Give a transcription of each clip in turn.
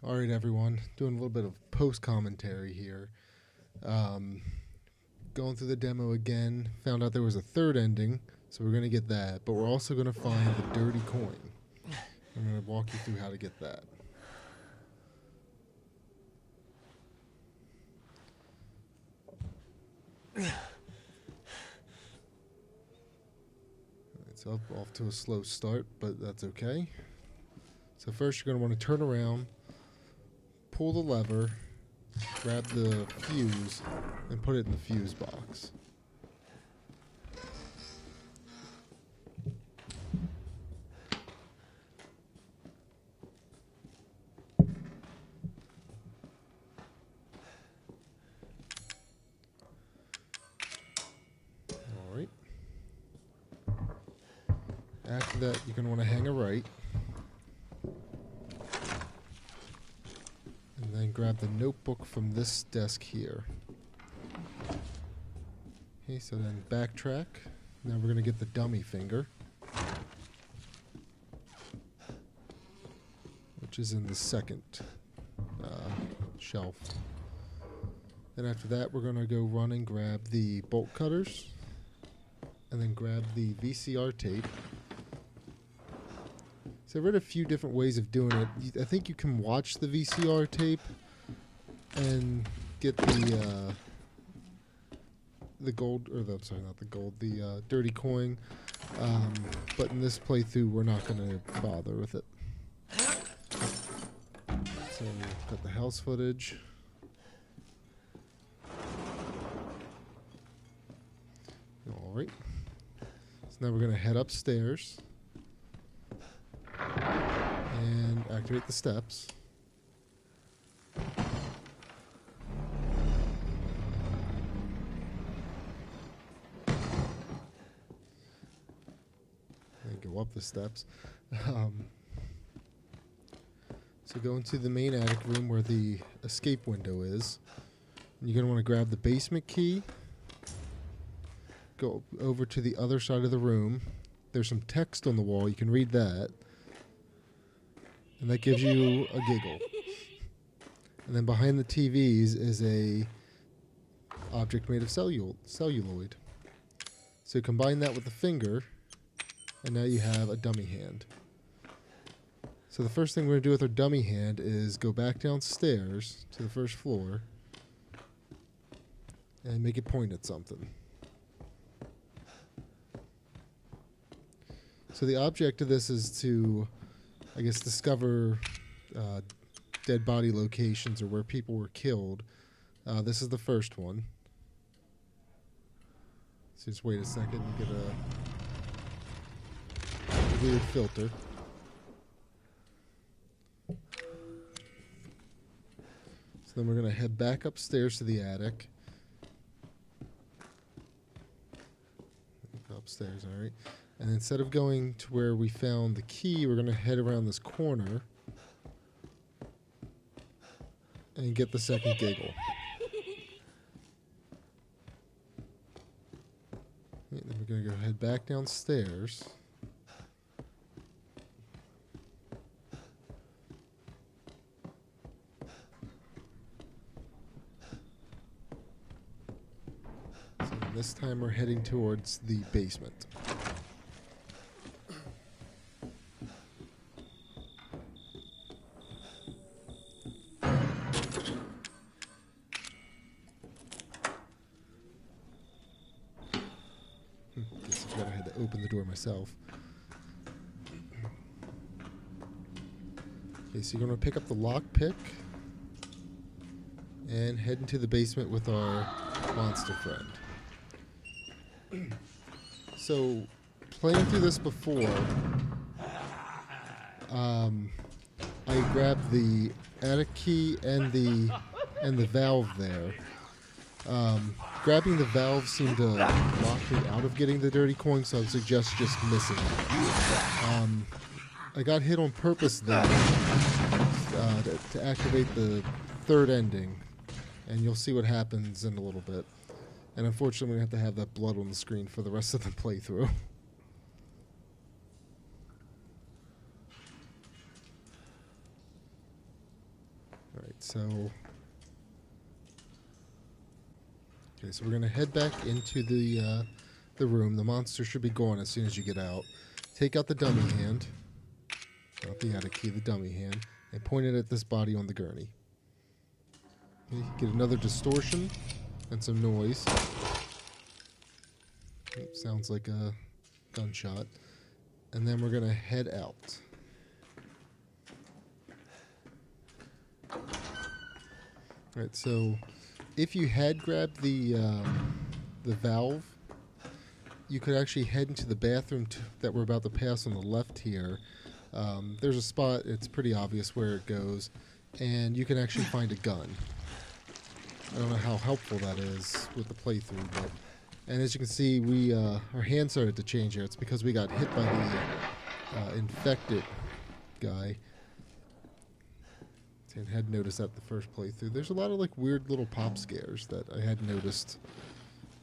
All right, everyone. Doing a little bit of post commentary here. Um, Going through the demo again. Found out there was a third ending, so we're gonna get that. But we're also gonna find the dirty coin. I'm gonna walk you through how to get that. It's off to a slow start, but that's okay. So first, you're gonna want to turn around, pull the lever, grab the fuse, and put it in the fuse box. All right. After that, you're gonna want to hang a right, and then grab the notebook from this desk here. Okay, so then backtrack. Now we're gonna get the dummy finger, which is in the second shelf. Then after that, we're gonna go run and grab the bolt cutters, and then grab the VCR tape. So I've read a few different ways of doing it. I think you can watch the VCR tape and get the gold, or the, sorry, not the gold, the dirty coin. But in this playthrough, we're not going to bother with it. So got the house footage. All right. So now we're going to head upstairs and activate the steps. And go up the steps. So go into the main attic room where the escape window is. And you're going to want to grab the basement key. Go over to the other side of the room. There's some text on the wall. You can read that. And that gives you a giggle. And then behind the TVs is a object made of celluloid. So combine that with the finger, and now you have a dummy hand. So the first thing we're going to do with our dummy hand is go back downstairs to the first floor and make it point at something. So the object of this is to, I guess, discover dead body locations or where people were killed. This is the first one. So just wait a second and get a weird filter. So then we're going to head back upstairs to the attic. Go upstairs, all right. And instead of going to where we found the key, we're going to head around this corner and get the second giggle. Right, then we're going to go head back downstairs. So this time we're heading towards the basement. Guess I had to open the door myself. Okay, so you're going to pick up the lock pick and head into the basement with our monster friend. So, playing through this before, I grabbed the attic key and the valve there. Grabbing the valve seemed to lock me out of getting the dirty coin, so I would suggest just missing it. I got hit on purpose there to activate the third ending, and you'll see what happens in a little bit. And unfortunately, I'm going to have that blood on the screen for the rest of the playthrough. so... Okay, so we're going to head back into the room. The monster should be gone as soon as you get out. Take out the dummy hand. Not the attic key, the dummy hand. And point it at this body on the gurney. Okay, get another distortion and some noise. Sounds like a gunshot. And then we're going to head out. Alright, so if you had grabbed the valve, you could actually head into the bathroom that we're about to pass on the left here. There's a spot, it's pretty obvious where it goes, and you can actually find a gun. I don't know how helpful that is with the playthrough, but... And as you can see, we our hand started to change here. It's because we got hit by the infected guy. And had noticed that the first playthrough. There's a lot of like weird little pop scares that I had noticed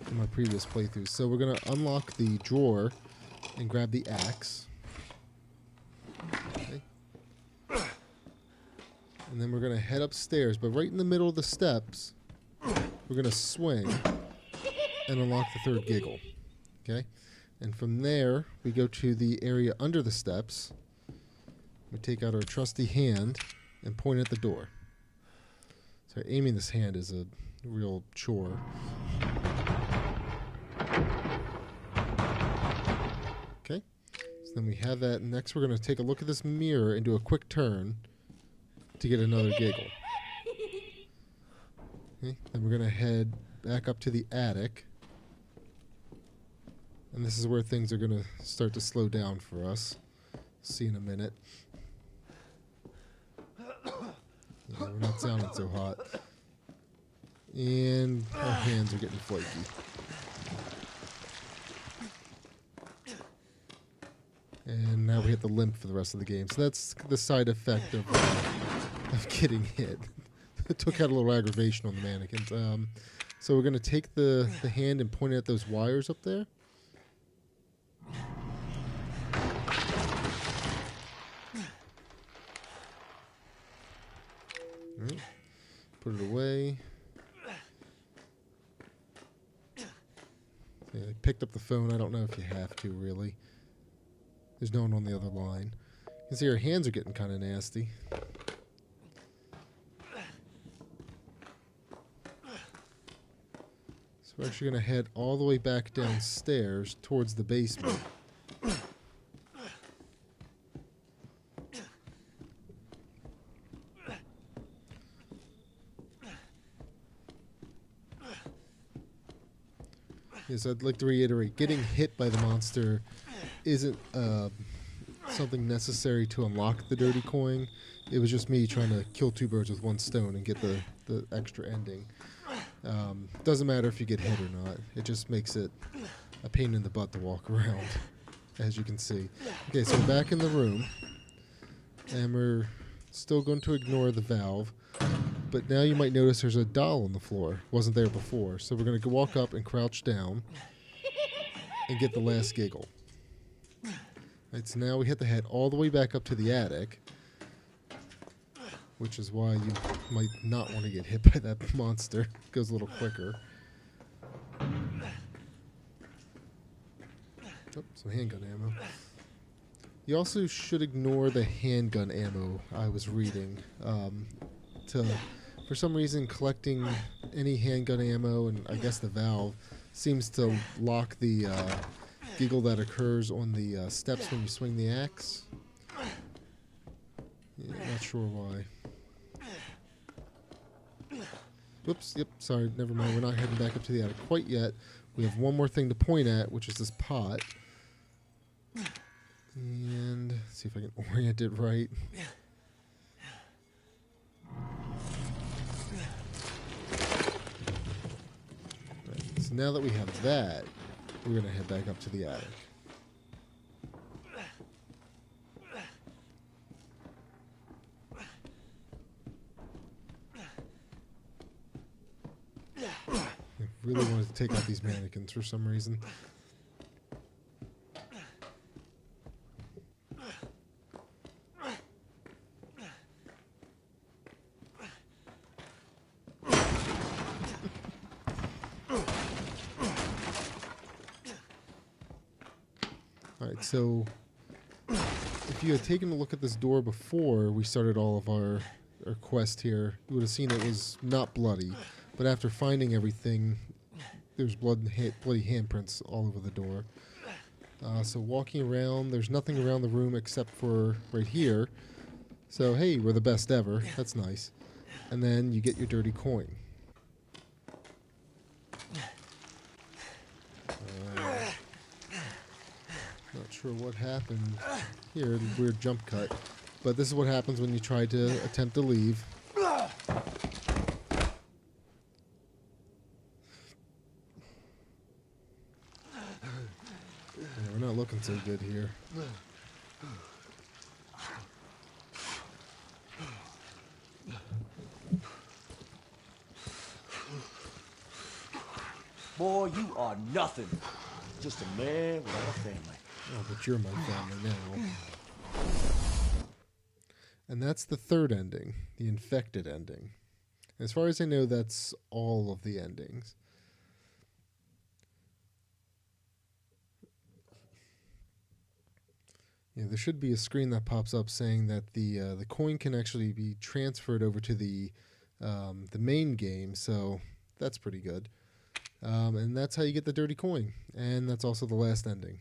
in my previous playthroughs. So we're going to unlock the drawer and grab the axe. Okay. And then we're going to head upstairs, but right in the middle of the steps, we're going to swing and unlock the third giggle. Okay? And from there, we go to the area under the steps. We take out our trusty hand and point at the door. So aiming this hand is a real chore. Okay? So then we have that. Next we're going to take a look at this mirror and do a quick turn to get another giggle. Okay? Then we're going to head back up to the attic. And this is where things are going to start to slow down for us. See in a minute. Yeah, we're not sounding so hot. And our hands are getting flaky. And now we hit the limp for the rest of the game. So that's the side effect of getting hit. It took out a little aggravation on the mannequins. So we're going to take the hand and point it at those wires up there. Right. Put it away. Yeah, I picked up the phone. I don't know if you have to, really. There's no one on the other line. You can see our hands are getting kind of nasty. So we're actually going to head all the way back downstairs towards the basement. Yes, I'd like to reiterate, getting hit by the monster isn't something necessary to unlock the dirty coin. It was just me trying to kill two birds with one stone and get the extra ending. Doesn't matter if you get hit or not. It just makes it a pain in the butt to walk around, as you can see. Okay, so we're back in the room, and we're still going to ignore the valve. But now you might notice there's a doll on the floor. Wasn't there before. So we're going to walk up and crouch down and get the last giggle. Right, so now we hit the head all the way back up to the attic, which is why you might not want to get hit by that monster. It goes a little quicker. Oh, some handgun ammo. You also should ignore the handgun ammo I was reading. For some reason, collecting any handgun ammo, and I guess the valve, seems to lock the giggle that occurs on the steps when you swing the axe. Yeah, not sure why. Whoops, yep, sorry, never mind. We're not heading back up to the attic quite yet. We have one more thing to point at, which is this pot. And let's see if I can orient it right. So now that we have that, we're going to head back up to the attic. I really wanted to take out these mannequins for some reason. Alright, so if you had taken a look at this door before we started all of our quest here, you would have seen it was not bloody. But after finding everything, there's bloody handprints all over the door. So walking around, there's nothing around the room except for right here. So hey, we're the best ever. That's nice. And then you get your dirty coin. Not sure what happened here, weird jump cut. But this is what happens when you try to attempt to leave. Yeah, we're not looking so good here. Boy, you are nothing. Just a man without a family. Oh, but you're my family now. And that's the third ending, the infected ending. As far as I know, that's all of the endings. Yeah, there should be a screen that pops up saying that the coin can actually be transferred over to the main game, so that's pretty good. And that's how you get the dirty coin, and that's also the last ending.